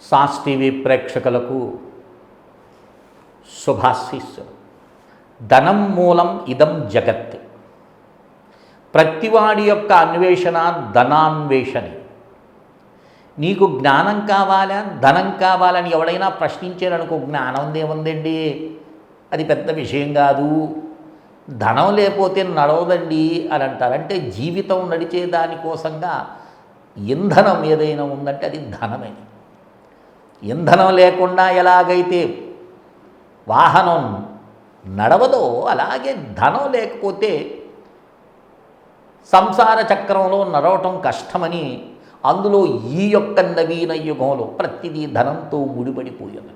Sauce TV ప్రేక్షకులకు శుభాశీస్సులు. ధనం మూలం ఇదం జగత్. ప్రతివాడి యొక్క అన్వేషణ ధనాన్వేషణే. నీకు జ్ఞానం కావాలా, ధనం కావాలని ఎవడైనా ప్రశ్నించారనుకో, జ్ఞానం ఏముందండి, అది పెద్ద విషయం కాదు, ధనం లేకపోతే నడవదండి అని అంటారు. అంటే జీవితం నడిచే దానికోసంగా ఇంధనం ఏదైనా ఉందంటే అది ధనమే. ఇంధనం లేకుండా ఎలాగైతే వాహనం నడవదో అలాగే ధనం లేకపోతే సంసార చక్రంలో నడవటం కష్టమని, అందులో ఈ యొక్క నవీన యుగంలో ప్రతిదీ ధనంతో ముడిపడిపోయింది.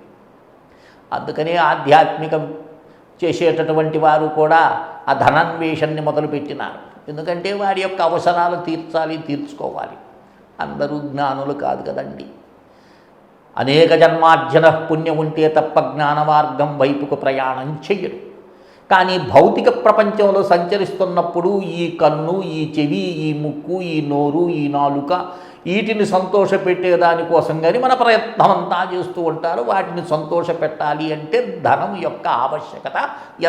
అందుకనే ఆధ్యాత్మికం చేసేటటువంటి వారు కూడా ఆ ధనాన్వేషణని మొదలుపెట్టినారు. ఎందుకంటే వారి యొక్క అవసరాలు తీర్చాలి, తీర్చుకోవాలి. అందరూ జ్ఞానులు కాదు కదండి. అనేక జన్మార్జన పుణ్యం ఉంటే తప్ప జ్ఞాన మార్గం వైపుకు ప్రయాణం చెయ్యరు. కానీ భౌతిక ప్రపంచంలో సంచరిస్తున్నప్పుడు ఈ కన్ను, ఈ చెవి, ఈ ముక్కు, ఈ నోరు, ఈ నాలుక, వీటిని సంతోషపెట్టేదానికోసం కానీ మన ప్రయత్నం అంతా చేస్తూ ఉంటారు. వాటిని సంతోషపెట్టాలి అంటే ధనం యొక్క ఆవశ్యకత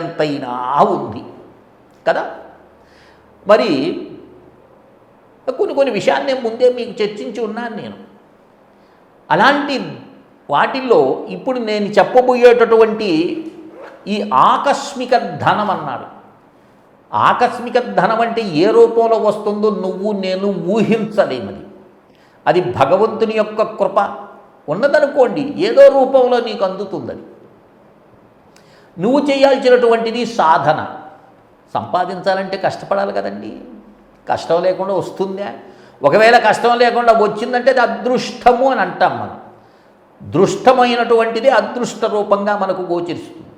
ఎంతైనా ఉంది కదా. మరి కొన్ని విషయాలు నేను ముందే మీకు చర్చించి ఉన్నాను. నేను అలాంటి వాటిల్లో ఇప్పుడు నేను చెప్పబోయేటటువంటి ఈ ఆకస్మిక ధనం అన్నాడు. ఆకస్మిక ధనం అంటే ఏ రూపంలో వస్తుందో నువ్వు నేను ఊహించలేమది. అది భగవంతుని యొక్క కృప ఉన్నదనుకోండి, ఏదో రూపంలో నీకు అందుతుందని. నువ్వు చేయాల్సినటువంటిది సాధన. సంపాదించాలంటే కష్టపడాలి కదండి. కష్టం లేకుండా వస్తుందా? ఒకవేళ కష్టం లేకుండా వచ్చిందంటే అది అదృష్టము అని అంటాం మనం. దృష్టమైనటువంటిది అదృష్ట రూపంగా మనకు గోచరిస్తుంది.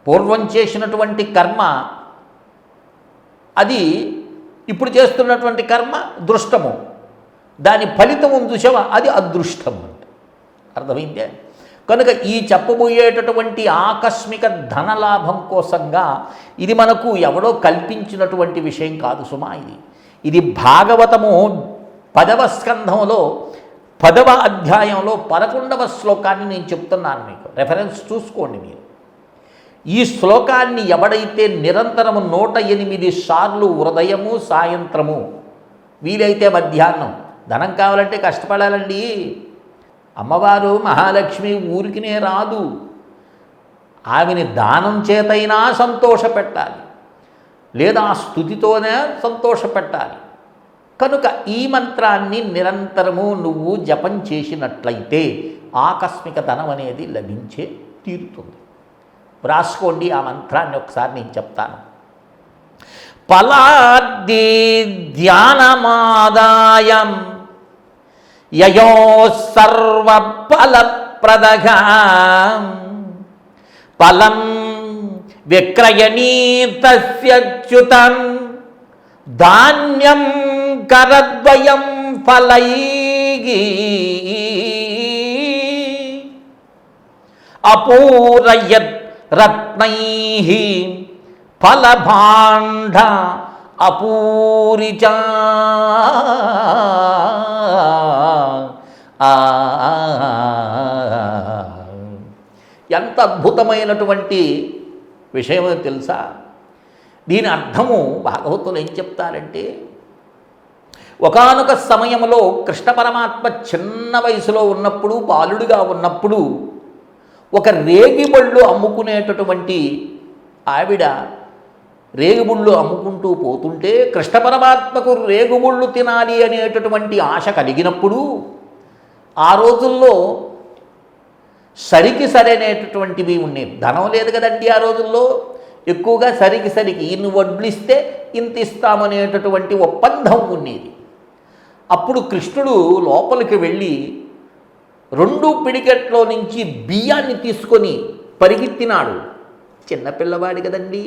పూర్వం చేసినటువంటి కర్మ అది ఇప్పుడు చేస్తున్నటువంటి కర్మ దృష్టము, దాని ఫలితం చూసావా అది అదృష్టము అంటే అర్థమైందే. కనుక ఈ చెప్పబోయేటటువంటి ఆకస్మిక ధనలాభం కోసంగా ఇది మనకు ఎవడో కల్పించినటువంటి విషయం కాదు సుమా. ఇది భాగవతము 10వ స్కంధంలో 10వ అధ్యాయంలో 11వ శ్లోకాన్ని నేను చెప్తున్నాను మీకు. రెఫరెన్స్ చూసుకోండి మీరు. ఈ శ్లోకాన్ని ఎవడైతే నిరంతరము 108 సార్లు ఉదయము సాయంత్రము వీలైతే మధ్యాహ్నం, ధనం కావాలంటే కష్టపడాలండి. అమ్మవారు మహాలక్ష్మి ఊరికినే రాదు. ఆమెని దానం చేతైనా సంతోషపెట్టాలి, లేదా స్తుతితోనే సంతోషపెట్టాలి. కనుక ఈ మంత్రాన్ని నిరంతరము నువ్వు జపం చేసినట్లయితే ఆకస్మిక ధనం అనేది లభించే తీరుతుంది. వ్రాసుకోండి ఆ మంత్రాన్ని ఒకసారి నేను చెప్తాను. పలాద్ది ధ్యానమాదాయం యయో సర్వఫలప్రదగా ఫలం విక్రయణీతస్యచ్యుతం ధాన్యం కరద్వయం ఫలైః అపూరయత్ రత్నైః ఫలభాండ అపూరిచ. ఎంత అద్భుతమైనటువంటి విషయమో తెలుసా. దీని అర్థము భాగవతులు ఏం చెప్తారంటే, ఒకానొక సమయంలో కృష్ణ పరమాత్మ చిన్న వయసులో ఉన్నప్పుడు, బాలుడిగా ఉన్నప్పుడు ఒక రేగిబళ్ళు అమ్ముకునేటటువంటి ఆవిడ రేగుబుళ్ళు అమ్ముకుంటూ పోతుంటే కృష్ణ పరమాత్మకు రేగుబుళ్ళు తినాలి అనేటటువంటి ఆశ కలిగినప్పుడు, ఆ రోజుల్లో సరికి సరైనటువంటివి ఉన్నాయి. ధనం లేదు కదండి ఆ రోజుల్లో. ఎక్కువగా సరికి ఇన్ని వడ్లు ఇస్తే ఇంత ఇస్తామనేటటువంటి ఒప్పందం ఉండేది. అప్పుడు కృష్ణుడు లోపలికి వెళ్ళి 2 పిడికెట్లో నుంచి బియ్యాన్ని తీసుకొని పరిగెత్తినాడు. చిన్నపిల్లవాడి కదండి.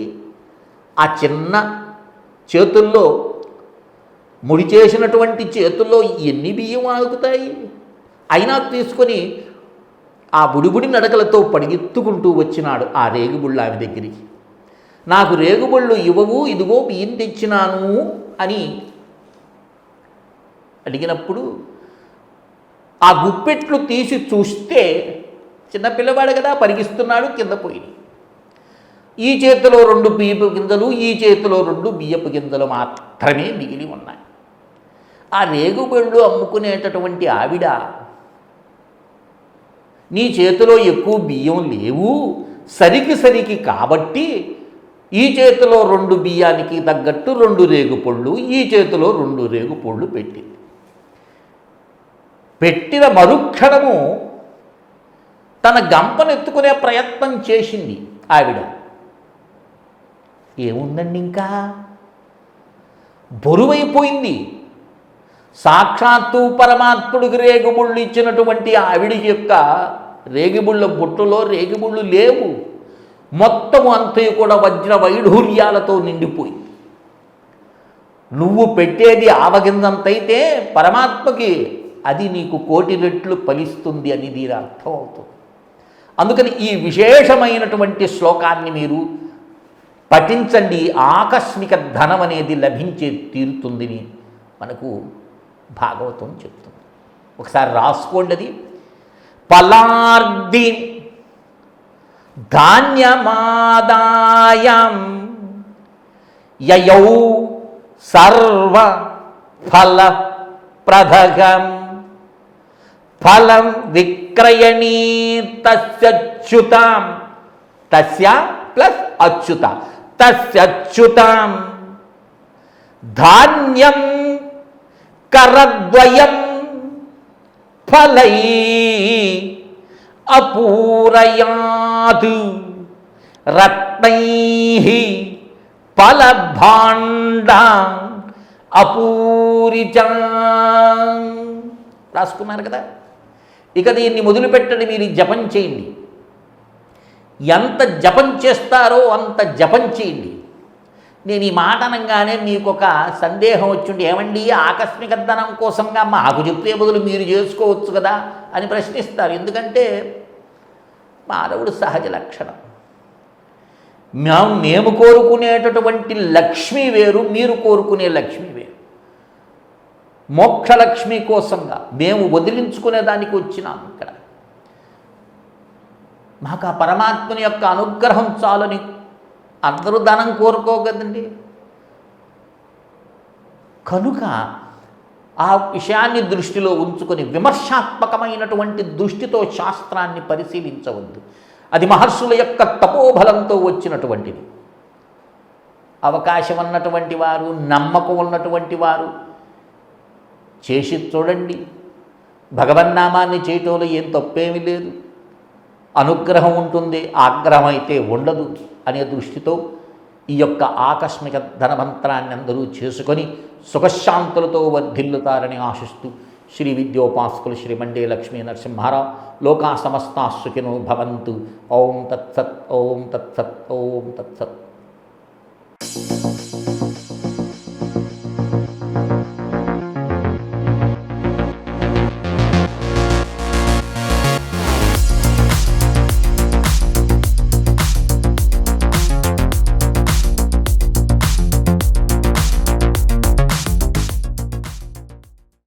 ఆ చిన్న చేతుల్లో, ముడి చేసినటువంటి చేతుల్లో ఎన్ని బియ్యం ఆగుతాయి? అయినా తీసుకొని ఆ బుడిబుడి నడకలతో పరిగెత్తుకుంటూ వచ్చినాడు ఆ రేగుబుళ్ళు ఆమె దగ్గరికి. నాకు రేగుబళ్ళు ఇవ్వవు, ఇదిగో బియ్యం తెచ్చినాను అని అడిగినప్పుడు ఆ గుప్పెట్లు తీసి చూస్తే చిన్న పిల్లవాడు కదా, పరిగిస్తున్నాడు, కింద పోయి ఈ చేతిలో 2 బియ్యపు గింజలు, ఈ చేతిలో 2 బియ్యపు గింజలు మాత్రమే మిగిలి ఉన్నాయి. ఆ రేగుబళ్ళు అమ్ముకునేటటువంటి ఆవిడ, నీ చేతిలో ఎక్కువ బియ్యం లేవు, సరికి కాబట్టి ఈ చేతిలో 2 బియ్యానికి తగ్గట్టు 2 రేగుపళ్ళు, ఈ చేతిలో 2 రేగుపళ్ళు పెట్టింది. పెట్టిన మరుక్షణము తన గంపనెత్తుకునే ప్రయత్నం చేసింది ఆవిడ. ఏముందండి, ఇంకా బరువైపోయింది. సాక్షాత్తు పరమాత్ముడికి రేగుముళ్ళు ఇచ్చినటువంటి ఆవిడ యొక్క రేగిముళ్ళ బుట్టలో రేగిముళ్ళు లేవు. మొత్తము అంతయు కూడా వజ్ర వైఢూర్యాలతో నిండిపోయింది. నువ్వు పెట్టేది ఆవగింజంతైతే పరమాత్మకి అది నీకు 1,000,000 రెట్లు ఫలిస్తుంది అని దీని అర్థం అవుతుంది. అందుకని ఈ విశేషమైనటువంటి శ్లోకాన్ని మీరు పఠించండి. ఆకస్మిక ధనం అనేది లభించే తీరుతుందని మనకు భాగవతం చెప్తుంది. ఒకసారి రాసుకోండి. అది పలార్ది ధాన్యమాదాయం యయౌ సర్వ ఫల ప్రధగం ఫలం విక్రయణీ తస్యచ్యుతాం, తస్య ప్లస్ అచ్యుత, తస్యచ్యుతాం ధాన్యం కరద్వయం ఫలై అపూరయాత్ రత్నై ఫలభాండా అపూరిచా. రాసుకున్నారు కదా. ఇక దీన్ని మొదలుపెట్టండి, మీరు జపం చేయండి. ఎంత జపం చేస్తారో అంత జపం చేయండి. నేను ఈ మాట అనగానే మీకు ఒక సందేహం వచ్చింది, ఏమండి ఆకస్మిక ధనం కోసంగా మాకు చెప్పే బదులు మీరు చేసుకోవచ్చు కదా అని ప్రశ్నిస్తారు. ఎందుకంటే మానవుడు సహజ లక్షణం. మేము కోరుకునేటటువంటి లక్ష్మి వేరు, మీరు కోరుకునే లక్ష్మి వేరు. మోక్షలక్ష్మి కోసంగా మేము వదిలించుకునే దానికి వచ్చినాం. ఇక్కడ మాకు ఆ పరమాత్మని యొక్క అనుగ్రహం చాలని అందరూ ధనం కోరుకోగదండి. కనుక ఆ విషయాన్ని దృష్టిలో ఉంచుకొని విమర్శాత్మకమైనటువంటి దృష్టితో శాస్త్రాన్ని పరిశీలించవద్దు. అది మహర్షుల యొక్క తపోబలంతో వచ్చినటువంటిది. అవకాశం ఉన్నటువంటి వారు, నమ్మకం ఉన్నటువంటి వారు చేసి చూడండి. భగవన్నామాన్ని చేయటంలో ఏం తప్పేమీ లేదు. అనుగ్రహం ఉంటుంది, ఆగ్రహం అయితే ఉండదు అనే దృష్టితో ఈ యొక్క ఆకస్మిక ధనమంత్రాన్ని అందరూ చేసుకొని సుఖశాంతులతో వర్ధిల్లుతారని ఆశిస్తూ శ్రీ విద్యోపాసకులు శ్రీ మండే లక్ష్మీ నరసింహారావు లోకా సమస్తా సుఖినో భవంతు. ఓం తత్సత్, ఓం తత్సత్, ఓం తత్సత్.